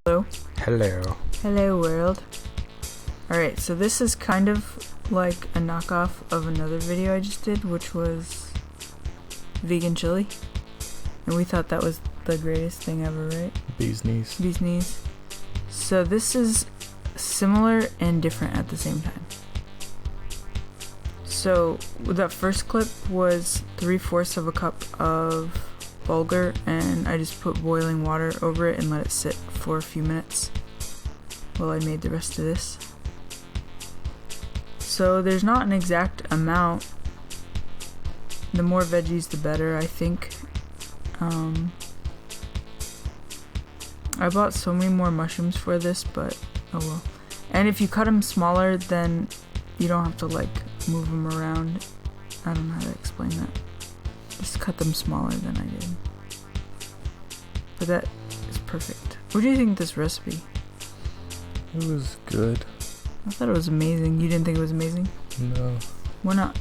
Hello. Hello. Hello, world. Alright, so this is kind of like a knockoff of another video I just did, which was vegan chili. And we thought that was the greatest thing ever, right? Bee's knees. Bee's knees. So this is similar and different at the same time. So that first clip was 3/4 of a cup of bulgur, and I just put boiling water over it and let it sit for a few minutes while I made the rest of this. So there's not an exact amount. The more veggies the better, I think. I bought so many more mushrooms for this, but oh well. And if you cut them smaller, then you don't have to like move them around. I don't know how to explain that. Just cut them smaller than I did. But that is perfect. What do you think of this recipe? It was good. I thought it was amazing. You didn't think it was amazing? No. Why not?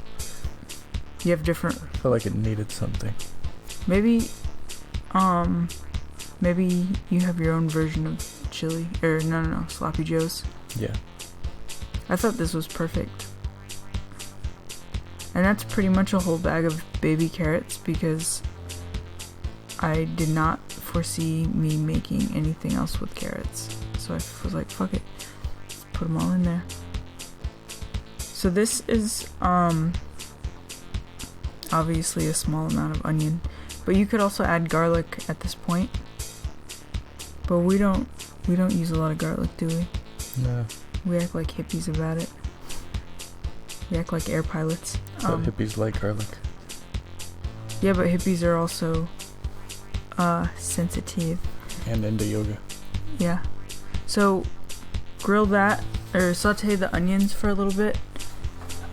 You have different... I felt like it needed something. Maybe you have your own version of chili. Or no, Sloppy Joe's. Yeah. I thought this was perfect. And that's pretty much a whole bag of baby carrots because I did not foresee me making anything else with carrots. So I was like, fuck it. Let's put them all in there. So this is obviously a small amount of onion. But you could also add garlic at this point. But we don't use a lot of garlic, do we? No. We act like hippies about it. We act like air pilots. But hippies like garlic. Yeah, but hippies are also sensitive. And into yoga. Yeah. So grill that or saute the onions for a little bit.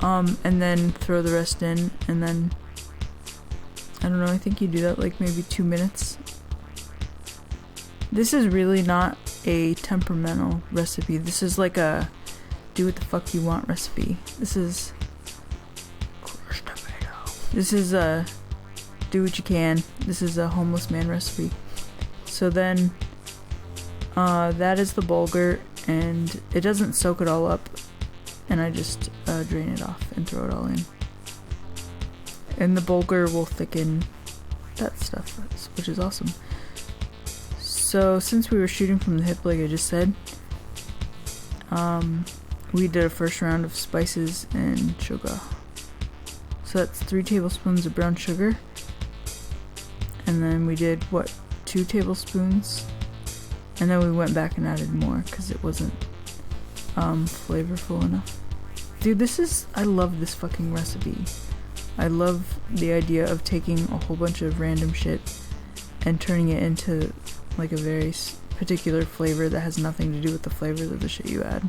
And then throw the rest in, and then I don't know, I think you do that like maybe 2 minutes. This is really not a temperamental recipe. This is like a do what the fuck you want recipe. This is a do what you can. This is a homeless man recipe. So then that is the bulgur, and it doesn't soak it all up, and I just drain it off and throw it all in. And the bulgur will thicken that stuff, which is awesome. So since we were shooting from the hip like I just said, we did a first round of spices and sugar. So that's 3 tablespoons of brown sugar. And then we did, 2 tablespoons? And then we went back and added more because it wasn't flavorful enough. Dude, I love this fucking recipe. I love the idea of taking a whole bunch of random shit and turning it into like a very particular flavor that has nothing to do with the flavors of the shit you add.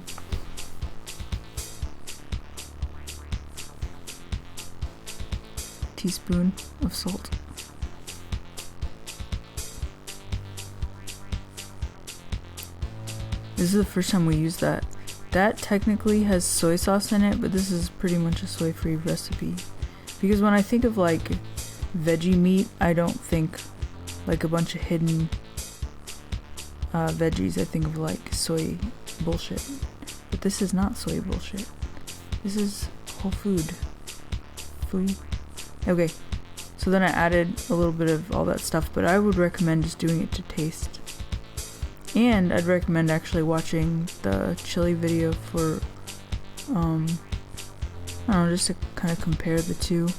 Teaspoon of salt. This is the first time we use that. That technically has soy sauce in it, but this is pretty much a soy-free recipe. Because when I think of like veggie meat, I don't think like a bunch of hidden veggies. I think of like soy bullshit. But this is not soy bullshit. This is whole food. Okay, so then I added a little bit of all that stuff, but I would recommend just doing it to taste. And I'd recommend actually watching the chili video for, I don't know, just to kind of compare the two.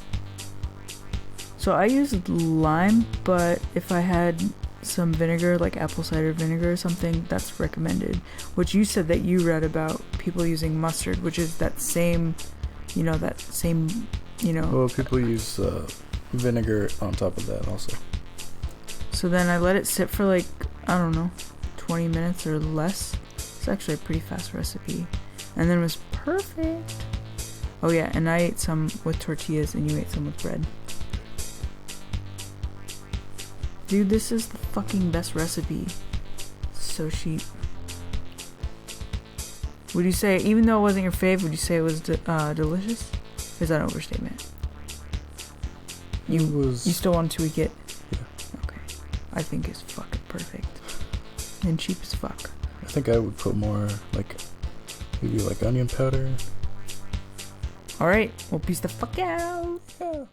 So I used lime, but if I had some vinegar, like apple cider vinegar or something, that's recommended. Which you said that you read about people using mustard, which is that same, Well, people use vinegar on top of that also. So then I let it sit for like, I don't know, 20 minutes or less. It's actually a pretty fast recipe. And then it was perfect. Oh yeah, and I ate some with tortillas and you ate some with bread. Dude, this is the fucking best recipe. So cheap. Would you say, even though it wasn't your fave, would you say it was delicious? Is that an overstatement? You still want to tweak it? Yeah. Okay. I think it's fucking perfect. and cheap as fuck. I think I would put more, like, maybe like onion powder. Alright, well, peace the fuck out. Yeah.